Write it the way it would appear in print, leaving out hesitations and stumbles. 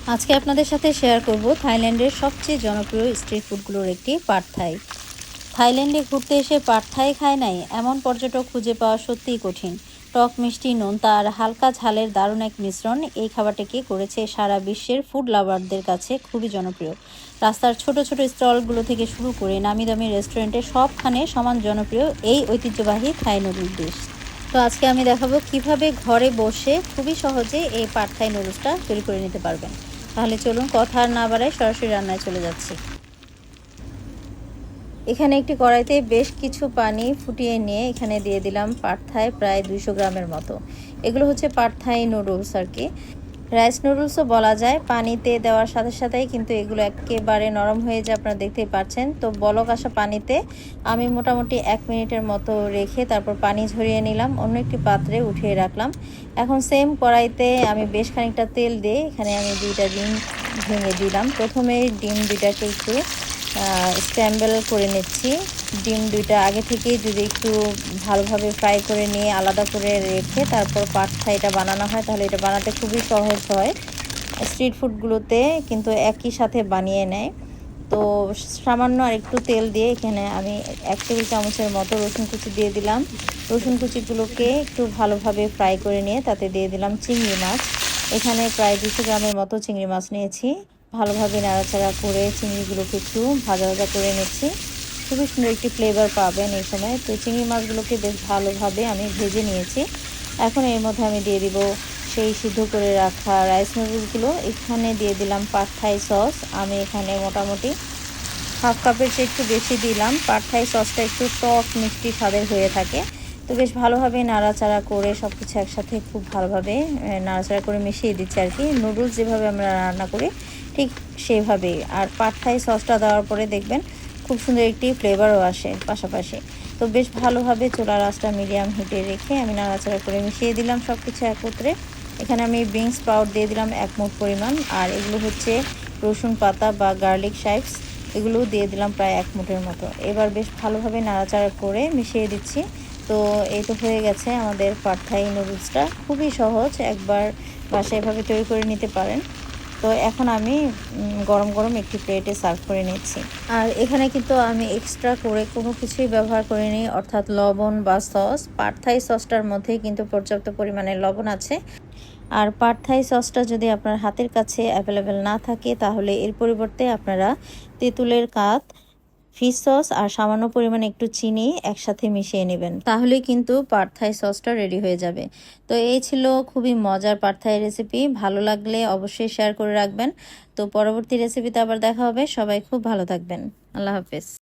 আজকে আপনাদের সাথে শেয়ার করব থাইল্যান্ডের সবচেয়ে জনপ্রিয় স্ট্রিট ফুডগুলোর একটি পাড থাই। থাইল্যান্ডে ঘুরতে এসে পাড থাই খায় নাই এমন পর্যটক খুঁজে পাওয়া সত্যিই কঠিন। টক মিষ্টি নোনতা আর হালকা ঝালের দারুণ এক মিশ্রণ এই খাবারটাকে করেছে সারা বিশ্বের ফুড লাভারদের কাছে খুবই জনপ্রিয়। রাস্তার ছোট ছোট স্টলগুলো থেকে শুরু করে নামি দামি রেস্টুরেন্টে সবখানে সমান জনপ্রিয় এই ঐতিহ্যবাহী থাই নুডলস ডিশ। তো আজকে আমি দেখাবো কিভাবে ঘরে বসে খুবই সহজে এই পাড থাই নুডলসটা তৈরি করে নিতে পারবেন। তাহলে চলুন কথা আর না বাড়াই সরাসরি রান্নায় চলে যাচ্ছি। এখানে একটি কড়াইতে বেশ কিছু পানি ফুটিয়ে নিয়ে এখানে দিয়ে দিলাম পাড থাই প্রায় 200 গ্রামের মতো। এগুলো হচ্ছে পাড থাই নুডলস আর কি, রাইস নুডলসও বলা যায়। পানিতে দেওয়ার সাথে সাথেই কিন্তু এগুলো একেবারে নরম হয়ে যায়, আপনারা দেখতেই পাচ্ছেন। তো বলক আসা পানিতে আমি মোটামুটি 1 মিনিটের মতো রেখে তারপর পানি ঝরিয়ে নিলাম, অন্য একটি পাত্রে উঠিয়ে রাখলাম। এখন সেম কড়াইতে আমি বেশ খানিকটা তেল দিয়ে এখানে আমি 2টা ডিম ভেঙে দিলাম। প্রথমে ডিম 2টাকে একটু স্ক্র্যাম্বল করে নিচ্ছি। ডিম 2টা আগে থেকেই যদি একটু ভালোভাবে ফ্রাই করে নিয়ে আলাদা করে রেখে তারপর পাড থাইটা বানানো হয় তাহলে এটা বানাতে খুবই সহজ হয়। স্ট্রিট ফুডগুলোতে কিন্তু একই সাথে বানিয়ে নেয়। তো সামান্য আর একটু তেল দিয়ে এখানে আমি 1 টেবিল চামচের মতো রসুন কুচি দিয়ে দিলাম। রসুন কুচিগুলোকে একটু ভালোভাবে ফ্রাই করে নিয়ে তাতে দিয়ে দিলাম চিংড়ি মাছ। এখানে প্রায় 200 গ্রামের মতো চিংড়ি মাছ নিয়েছি। ভালোভাবে নাড়াচাড়া করে চিংড়িগুলোকে একটু ভাজা ভাজা করে নিচ্ছি। খুবই সুন্দর একটি ফ্লেভার পাবেন এই সময়। তো চিংড়ি মাছগুলোকে বেশ ভালোভাবে আমি ভেজে নিয়েছি। এখন এর মধ্যে আমি দিয়ে দিব সেই সিদ্ধ করে রাখা রাইস নুডলসগুলো। এখানে দিয়ে দিলাম পাড থাই সস। আমি এখানে মোটামুটি হাফ কাপের চেয়ে একটু বেশি দিলাম। পাড থাই সসটা একটু টক মিষ্টি স্বাদের হয়ে থাকে। তো বেশ ভালোভাবে নাড়াচাড়া করে সব কিছু একসাথে খুব ভালোভাবে নাড়াচাড়া করে মিশিয়ে দিচ্ছি আর কি, নুডলস যেভাবে আমরা রান্না করি ঠিক সেভাবেই। আর পাড থাই সসটা দেওয়ার পরে দেখবেন খুব সুন্দর একটি ফ্লেভারও আসে পাশাপাশি। তো বেশ ভালোভাবে চুলার আঁচটা মিডিয়াম হিটে রেখে আমি নাড়াচাড়া করে মিশিয়ে দিলাম সব কিছু একত্রে। এখানে আমি বিনস স্প্রাউট দিয়ে দিলাম 1 মুঠ পরিমাণ, আর এগুলো হচ্ছে রসুন পাতা বা গার্লিক শাইপস, এগুলো দিয়ে দিলাম প্রায় 1 মুঠের মতো। এবার বেশ ভালোভাবে নাড়াচাড়া করে মিশিয়ে দিচ্ছি। তো এই তো হয়ে গেছে আমাদের পাড থাই নুডলসটা। খুবই সহজ, একবার বাসায় এভাবে তৈরি করে নিতে পারেন। তো এখন আমি গরম গরম একটি প্লেটে সার্ভ করে নিচ্ছি। আর এখানে কিন্তু আমি এক্সট্রা করে কোনো কিছুই ব্যবহার করিনি, অর্থাৎ লবণ বা সস। পাড থাই সসটার মধ্যেই কিন্তু পর্যাপ্ত পরিমাণে লবণ আছে। আর পাড থাই সসটা যদি আপনার হাতের কাছে অ্যাভেলেবেল না থাকে তাহলে এর পরিবর্তে আপনারা তেঁতুলের কাত, ফিশ সস আর সামান্য পরিমাণে একটু চিনি একসাথে মিশিয়ে নেবেন, তাহলেই কিন্তু পাড থাই সসটা রেডি হয়ে যাবে। তো এই ছিল খুবই মজার পাড থাই রেসিপি। ভালো লাগলে অবশ্যই শেয়ার করে রাখবেন। তো পরবর্তী রেসিপিতে আবার দেখা হবে। সবাই খুব ভালো থাকবেন। আল্লাহ হাফেজ।